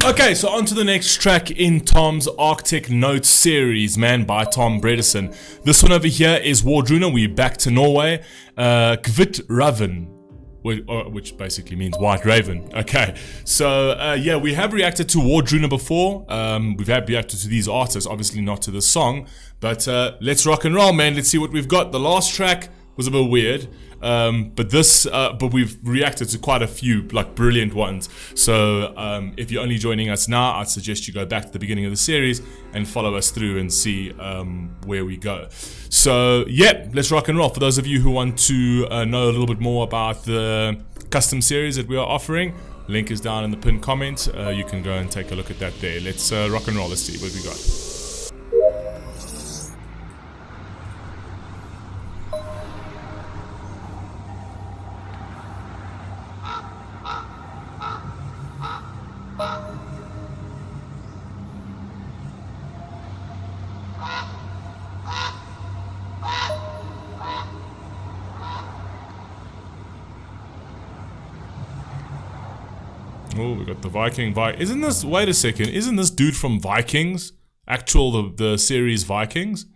Okay, so on to the next track in Tom's Arctic Notes series, man, by Tom Bredesen. This one over here is Wardruna. We're back to Norway. Kvitravn, which basically means white raven. Okay, so yeah, we have reacted to Wardruna before. We've had reacted to these artists, obviously not to the song, but let's rock and roll, man. Let's see what we've got. The last track was a bit weird, but we've reacted to quite a few like brilliant ones. So if you're only joining us now, I'd suggest you go back to the beginning of the series and follow us through and see where we go. So yeah, let's rock and roll. For those of you who want to know a little bit more about the custom series that we are offering, link is down in the pinned comment. You can go and take a look at that there. Let's rock and roll. Let's see what we got. Oh, we got the Viking. Isn't this? Wait a second. Isn't this dude from Vikings? The series Vikings?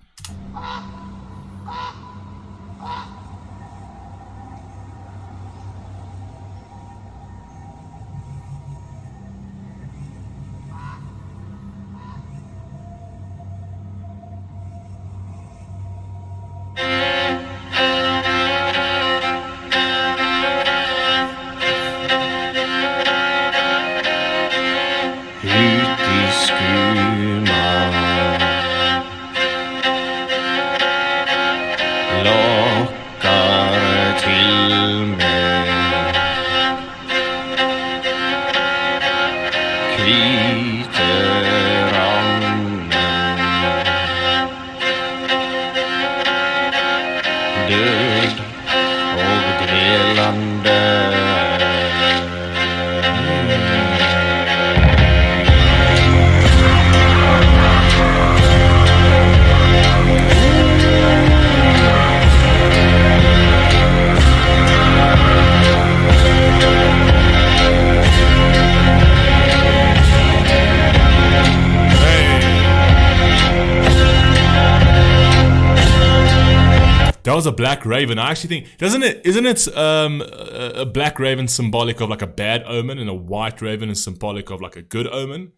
That was a black raven. I actually think, isn't it a black raven symbolic of like a bad omen, and a white raven is symbolic of like a good omen?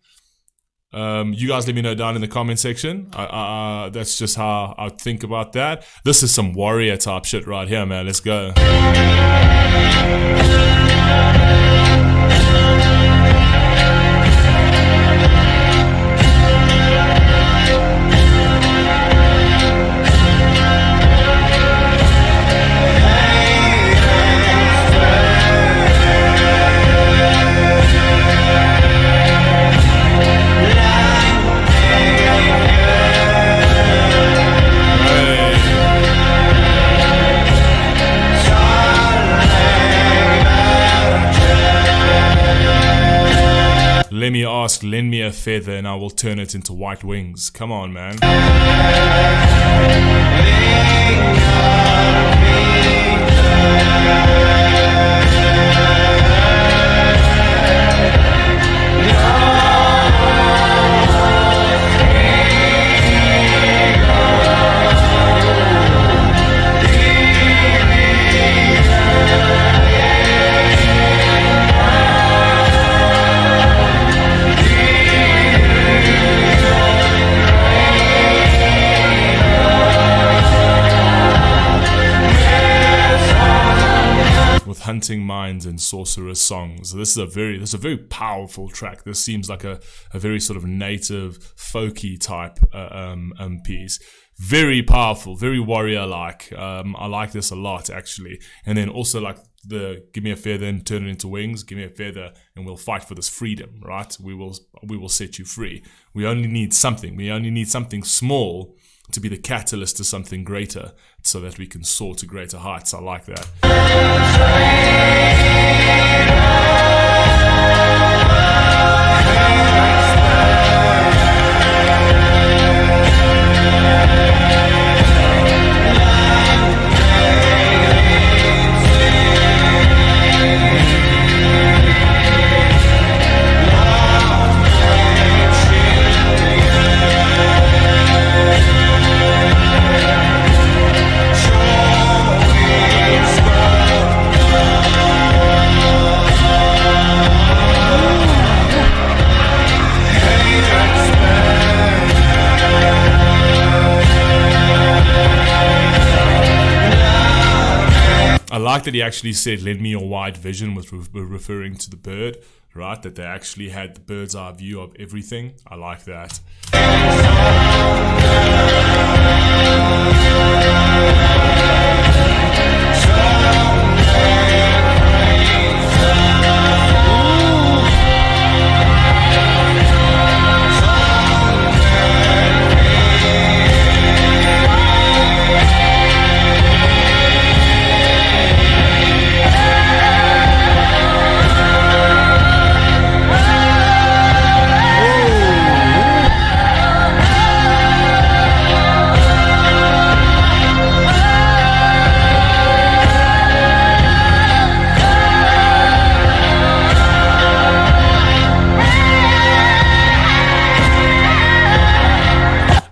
You guys let me know down in the comment section. That's just how I think about that. This is some warrior type shit right here, man. Let's go. Let me ask, lend me a feather and I will turn it into white wings. Come on, man. Hunting minds and sorcerer's songs. This is a very powerful track. This seems like a very sort of native folky type piece. Very powerful, very warrior like. I like this a lot actually. And then also like the give me a feather and turn it into wings. Give me a feather and we'll fight for this freedom, right? We will set you free. We only need something. We only need something small to be the catalyst to something greater, so that we can soar to greater heights. I like that. like that he actually said, "Lend me your wide vision," with referring to the bird, right? That they actually had the bird's eye view of everything. I like that.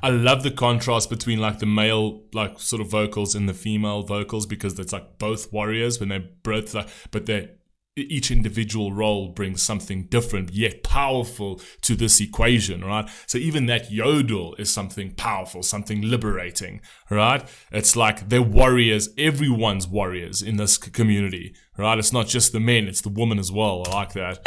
I love the contrast between like the male like sort of vocals and the female vocals, because it's like both warriors when they're both like, but they each individual role brings something different yet powerful to this equation, right? So even that yodel is something powerful, something liberating, right? It's like they're warriors, everyone's warriors in this community, right? It's not just the men, it's the women as well. I like that.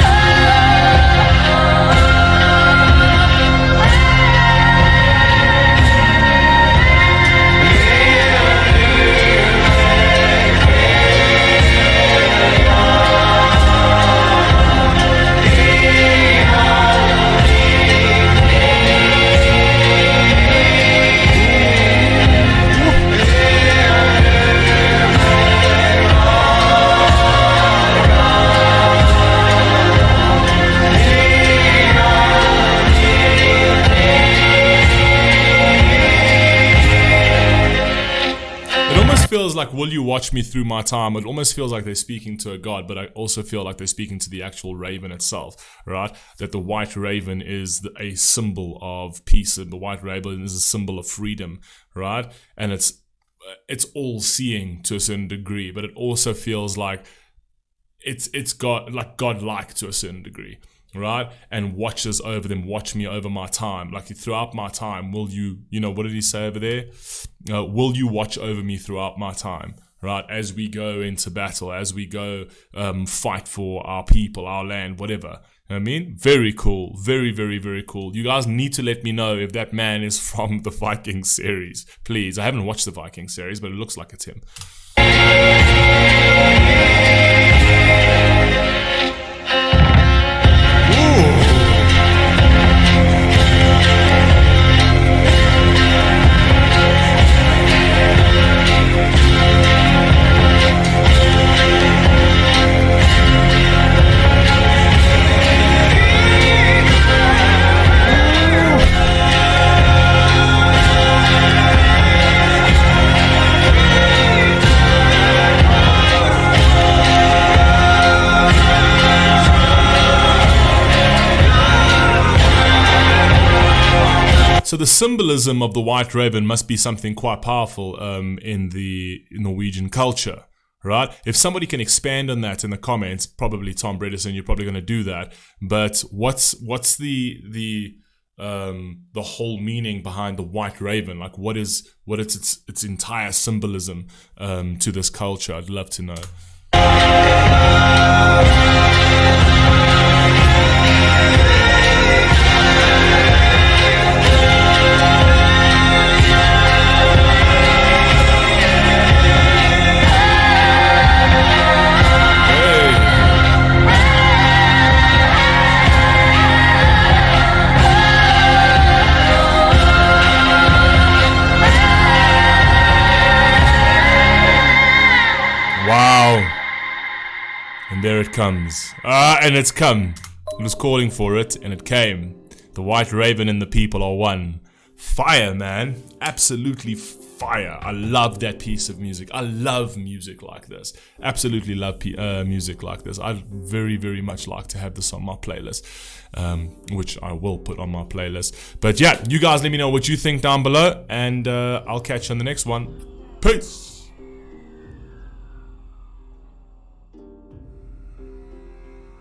Feels like, will you watch me through my time? It almost feels like they're speaking to a god, but I also feel like they're speaking to the actual raven itself, right? That the white raven is a symbol of peace, and the white raven is a symbol of freedom, right? And it's all seeing to a certain degree, but it also feels like it's God, like godlike to a certain degree, right? And watches over them, watch me over my time. Like throughout my time, will you, what did he say over there? Will you watch over me throughout my time, right? As we go into battle, as we go fight for our people, our land, whatever. You know what I mean? Very cool. Very, very, very cool. You guys need to let me know if that man is from the Viking series. Please. I haven't watched the Viking series, but it looks like it's him. So the symbolism of the white raven must be something quite powerful in the Norwegian culture, right? If somebody can expand on that in the comments, probably Tom Bredesen, you're probably going to do that. But what's the whole meaning behind the white raven? Like what is its entire symbolism to this culture? I'd love to know. Wow. And there it comes. And it's come. It was calling for it, and it came. The white raven and the people are one. Fire, man. Absolutely fire. I love that piece of music. I love music like this. Absolutely love music like this. I'd very, very much like to have this on my playlist, which I will put on my playlist. But yeah, you guys let me know what you think down below, and I'll catch you on the next one. Peace.